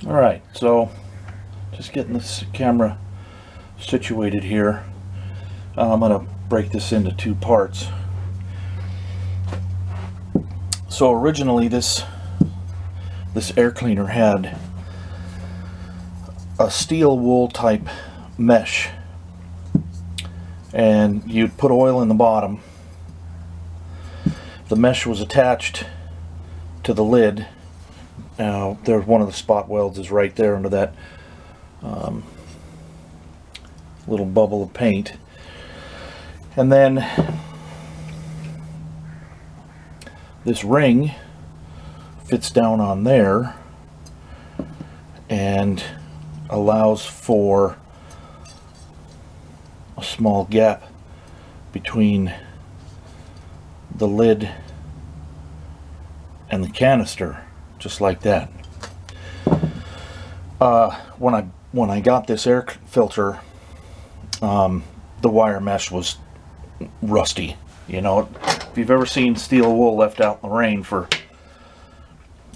Alright, so just getting this camera situated here. I'm going to break this into two parts. So originally this air cleaner had a steel wool type mesh, and you'd put oil in the bottom. The mesh was attached to the lid. Now there's one of the spot welds is right there under that little bubble of paint, and then this ring fits down on there and allows for a small gap between the lid and the canister, just like that. When I got this air filter, the wire mesh was rusty. You know, if you've ever seen steel wool left out in the rain for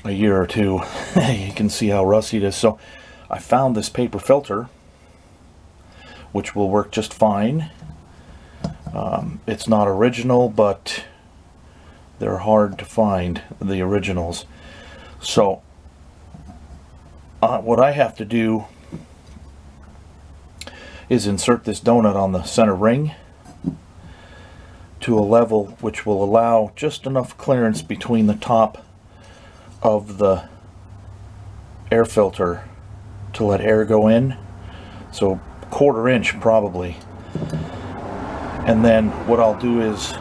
a year or two, you can see how rusty it is. So I found this paper filter, which will work just fine. It's not original, but they're hard to find, the originals. So what I have to do is insert this donut on the center ring to a level which will allow just enough clearance between the top of the air filter to let air go in. So 1/4 inch probably. And then what I'll do is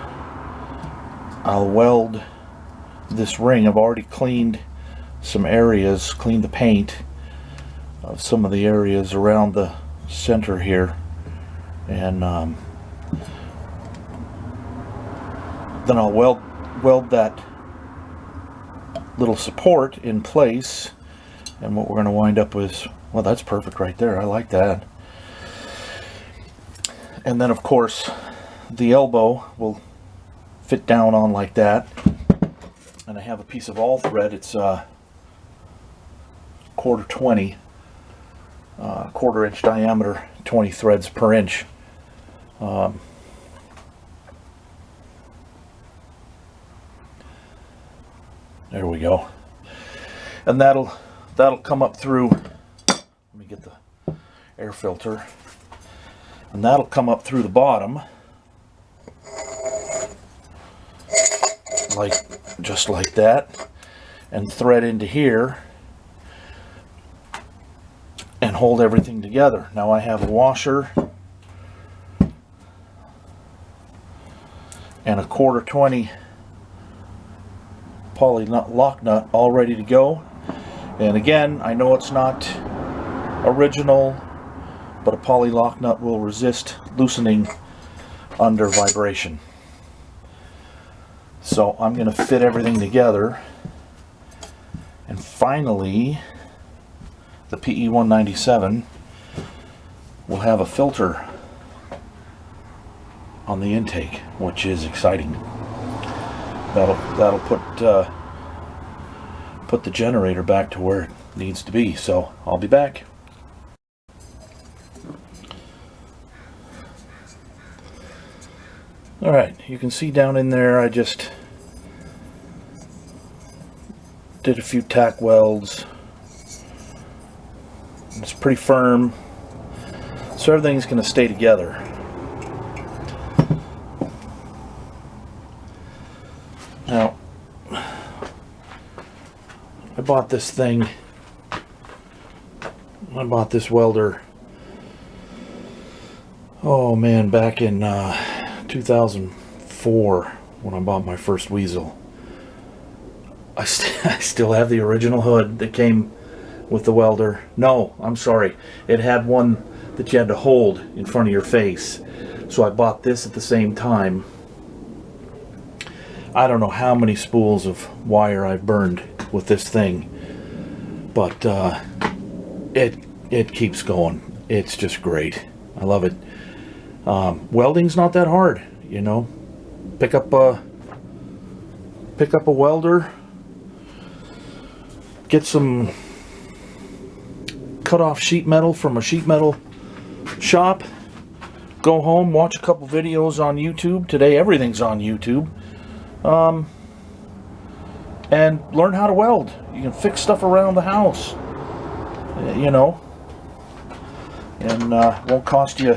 I'll weld this ring. I've already cleaned some areas, cleaned the paint of some of the areas around the center here, and then I'll weld that little support in place. And what we're going to wind up with, well, that's perfect right there. I like that. And then of course the elbow will fit down on like that, and I have a piece of all thread. It's 1/4 inch diameter, 20 threads per inch. There we go. And that'll come up through, let me get the air filter, and that'll come up through the bottom, like just like that, and thread into here and hold everything together. Now I have a washer and a 1/4 poly lock nut all ready to go. And again, I know it's not original, but a poly lock nut will resist loosening under vibration. So I'm going to fit everything together, and finally the PE197 will have a filter on the intake, which is exciting. That'll put the generator back to where it needs to be. So I'll be back. Alright, you can see down in there I just did a few tack welds. It's pretty firm, so everything's going to stay together. Now, I bought this welder, oh man, back in 2004 when I bought my first Weasel. I still have the original hood that came with the welder. No, I'm sorry. It had one that you had to hold in front of your face. So I bought this at the same time. I don't know how many spools of wire I've burned with this thing, but it keeps going. It's just great. I love it. Welding's not that hard, you know. Pick up a welder, get some cut off sheet metal from a sheet metal shop. Go home, watch a couple videos on YouTube. Today everything's on YouTube. And learn how to weld. You can fix stuff around the house, you know, and won't cost you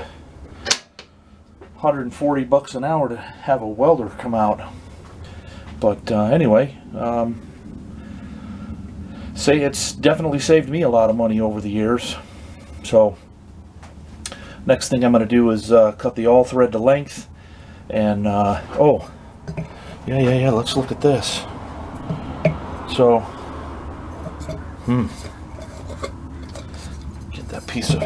$140 an hour to have a welder come out. But anyway, say it's definitely saved me a lot of money over the years. So next thing I'm going to do is cut the all thread to length. And oh yeah, let's look at this. So get that piece of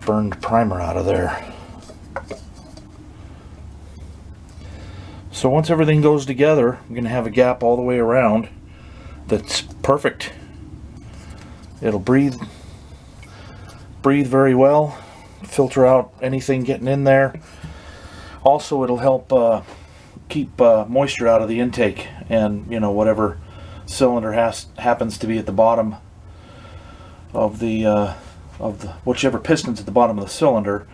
burned primer out of there. So once everything goes together, I'm going to have a gap all the way around that's perfect. It'll breathe very well, filter out anything getting in there. Also, it'll help keep moisture out of the intake, and you know, whatever cylinder happens to be at the bottom of the whichever piston's at the bottom of the cylinder,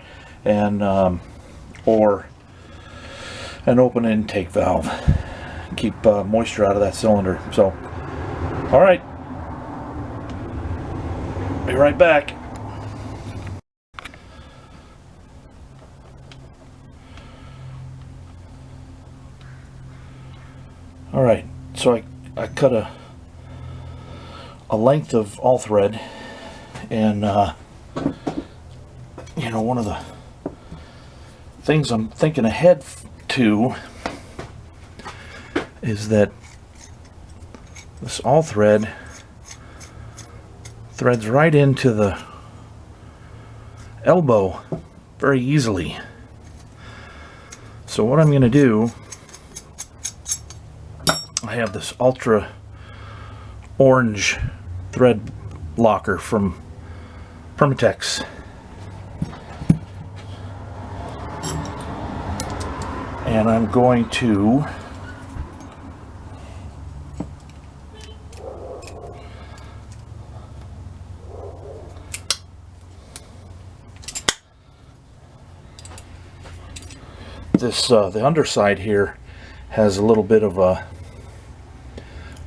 and or an open intake valve. Keep moisture out of that cylinder. So, all right, be right back. All right, so I cut a length of all thread, and you know, one of the things I'm thinking ahead to is that this all thread threads right into the elbow very easily. So what I'm going to do, I have this ultra orange thread locker from Permatex, and I'm going to the underside here has a little bit of a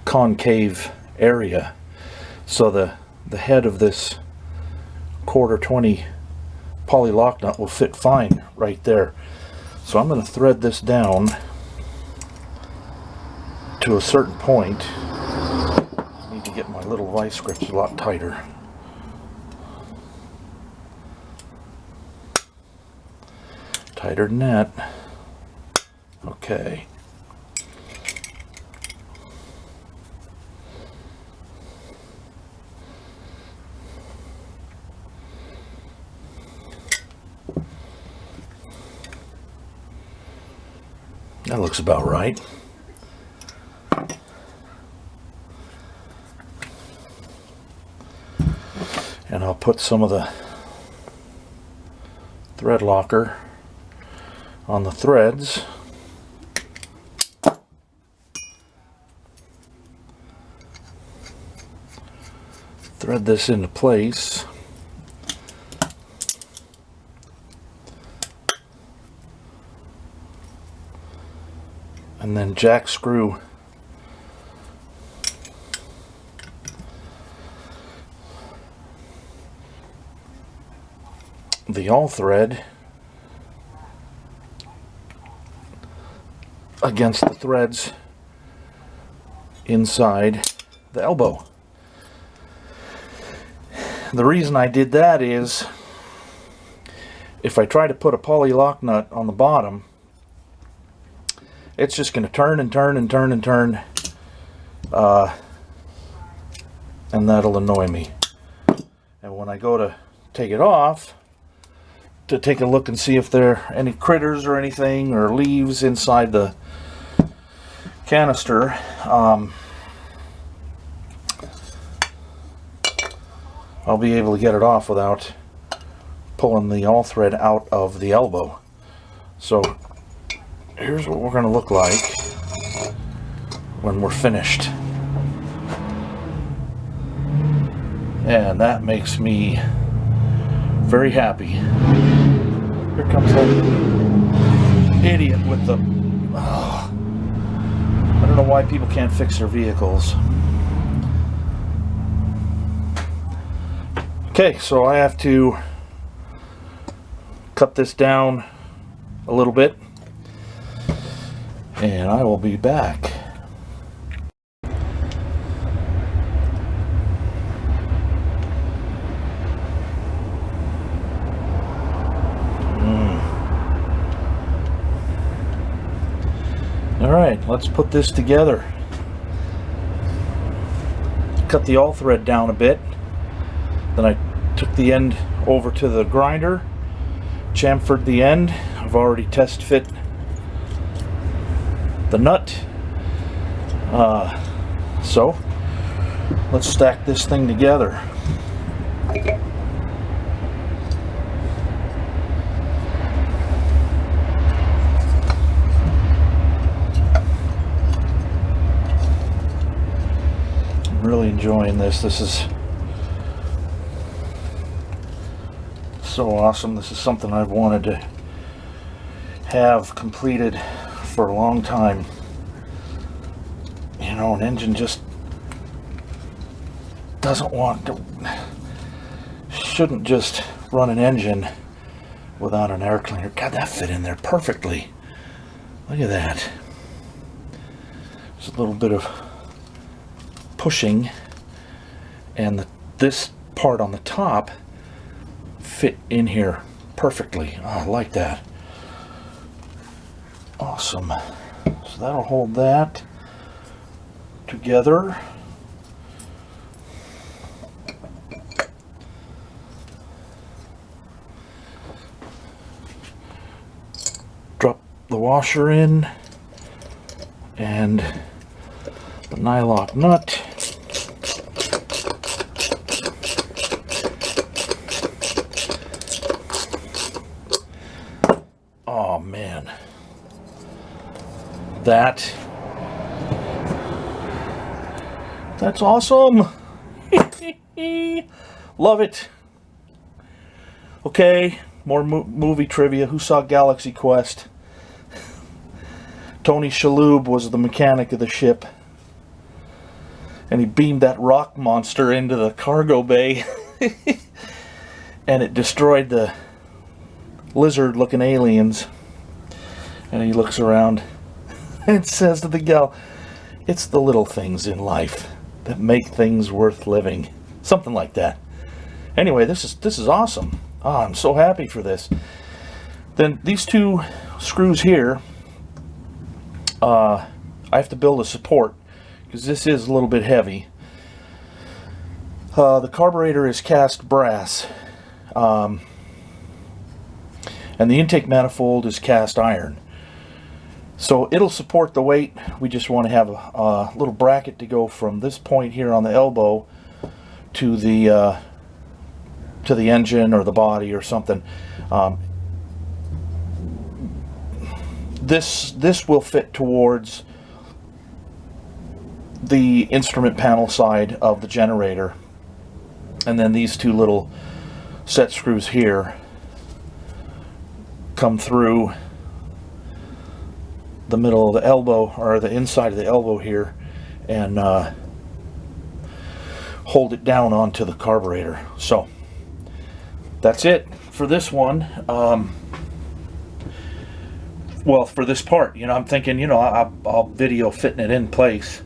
concave area, so the head of this 1/4 20 poly lock nut will fit fine right there. So I'm going to thread this down to a certain point. I need to get my little vice grips a lot tighter. Tighter than that. Okay. That looks about right. And I'll put some of the thread locker on the threads. Thread this into place. And then jack screw the all thread against the threads inside the elbow. The reason I did that is if I try to put a poly lock nut on the bottom, it's just going to turn and turn and turn and turn, and that'll annoy me. And when I go to take it off, to take a look and see if there are any critters or anything or leaves inside the canister, I'll be able to get it off without pulling the all thread out of the elbow. So here's what we're going to look like when we're finished. And that makes me very happy. Here comes that idiot with the... I don't know why people can't fix their vehicles. Okay, so I have to cut this down a little bit, and I will be back. Alright, let's put this together. Cut the all thread down a bit. Then I took the end over to the grinder, chamfered the end. I've already test fit the nut. So let's stack this thing together. I'm really enjoying this. This is so awesome. This is something I've wanted to have completed for a long time. You know, an engine just doesn't want to, shouldn't just run an engine without an air cleaner. God, that fit in there perfectly. Look at that. There's a little bit of pushing, and this part on the top fit in here perfectly. Oh, I like that. Awesome. So that'll hold that together. Drop the washer in and the nylock nut. Oh man, that's awesome. Love it. Okay, more movie trivia. Who saw Galaxy Quest? Tony Shalhoub was the mechanic of the ship, and he beamed that rock monster into the cargo bay and it destroyed the lizard looking aliens. And he looks around and says to the gal, "It's the little things in life that make things worth living." Something like that. Anyway, this is awesome. Oh, I'm so happy for this. Then these two screws here, I have to build a support because this is a little bit heavy. The carburetor is cast brass, and the intake manifold is cast iron. So it'll support the weight. We just want to have a little bracket to go from this point here on the elbow to the engine or the body or something. This will fit towards the instrument panel side of the generator, and then these two little set screws here come through the middle of the elbow, or the inside of the elbow here, and hold it down onto the carburetor. So that's it for this one. Well, for this part, you know, I'm thinking, you know, I'll video fitting it in place.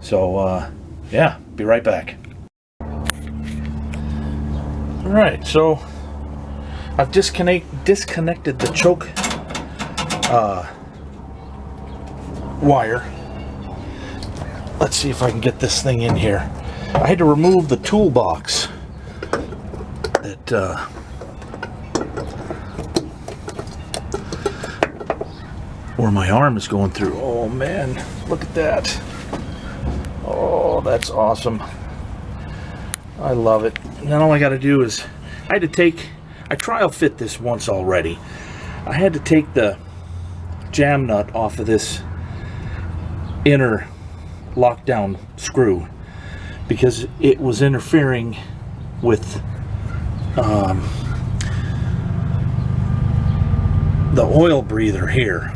So yeah, be right back. All right, so I've disconnected the choke wire. Let's see if I can get this thing in here. I had to remove the toolbox that where my arm is going through. Oh man, look at that. Oh, that's awesome. I love it. And then all I got to do is, I trial fit this once already. I had to take the jam nut off of this inner lockdown screw because it was interfering with the oil breather here.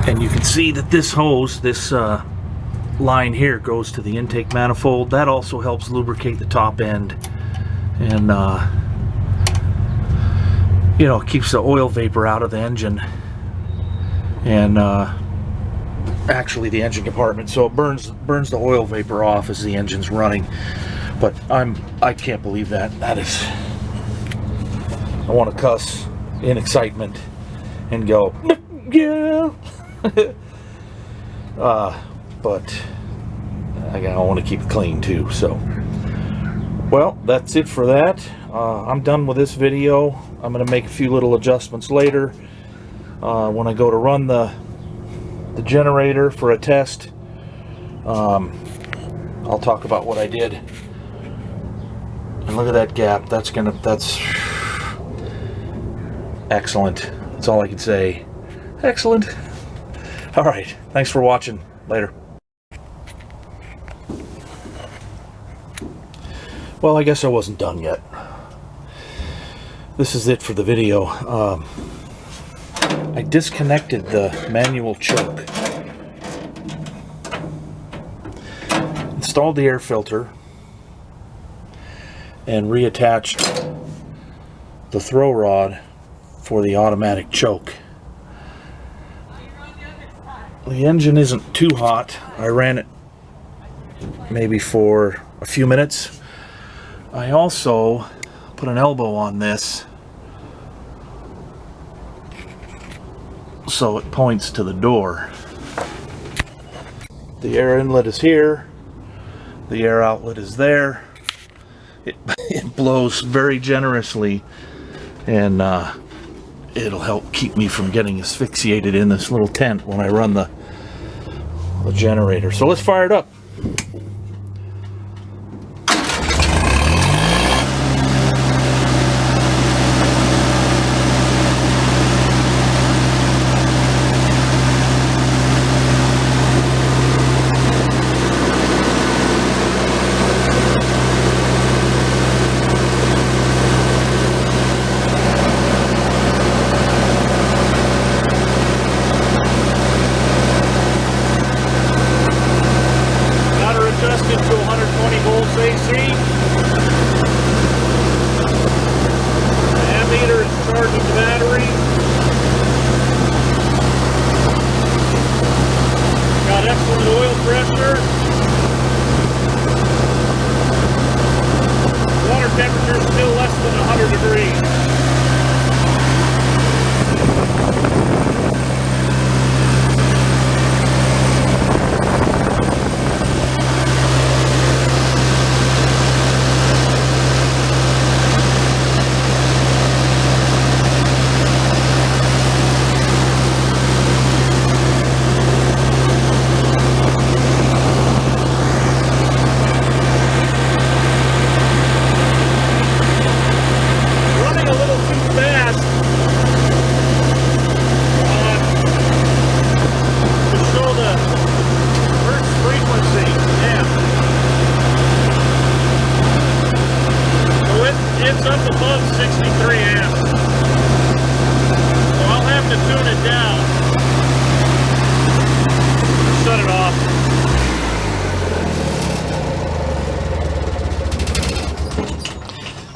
And you can see that this hose, this line here, goes to the intake manifold. That also helps lubricate the top end, and you know, keeps the oil vapor out of the engine and actually the engine compartment, so it burns the oil vapor off as the engine's running. But I can't believe that. That is, I want to cuss in excitement and go, yeah. But I want to keep it clean too. So, well, that's it for that. I'm done with this video. I'm going to make a few little adjustments later when I go to run the generator for a test. I'll talk about what I did. And look at that gap. That's excellent. That's all I can say. Excellent. All right. Thanks for watching. Later. Well, I guess I wasn't done yet. This is it for the video. I disconnected the manual choke, installed the air filter, and reattached the throw rod for the automatic choke. The engine isn't too hot. I ran it maybe for a few minutes. I also put an elbow on this so it points to the door. The air inlet is here. The air outlet is there. It blows very generously, and it'll help keep me from getting asphyxiated in this little tent when I run the generator. So let's fire it up. Adjusted to 120 volts AC. The ammeter is charging the battery. Got excellent oil pressure. Water temperature is still less than 100 degrees. It's up above 63 amps. So I'll have to tune it down. Shut it off.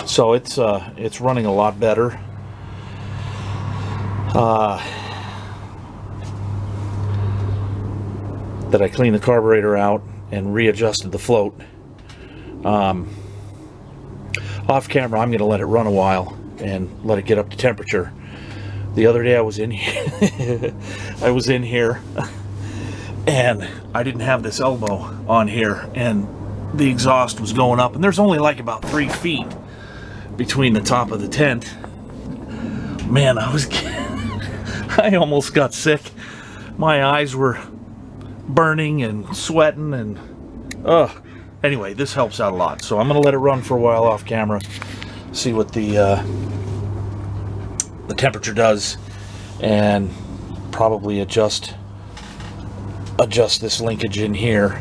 So it's running a lot better. That I cleaned the carburetor out and readjusted the float. Off camera, I'm going to let it run a while and let it get up to temperature. The other day I was in here, and I didn't have this elbow on here, and the exhaust was going up, and there's only like about 3 feet between the top of the tent. Man, I almost got sick. My eyes were burning and sweating, and anyway, this helps out a lot. So I'm going to let it run for a while off camera, see what the temperature does, and probably adjust this linkage in here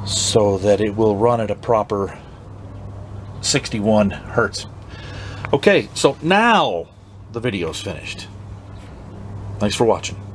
so that it will run at a proper 61 hertz. Okay, so now the video's finished. Thanks for watching.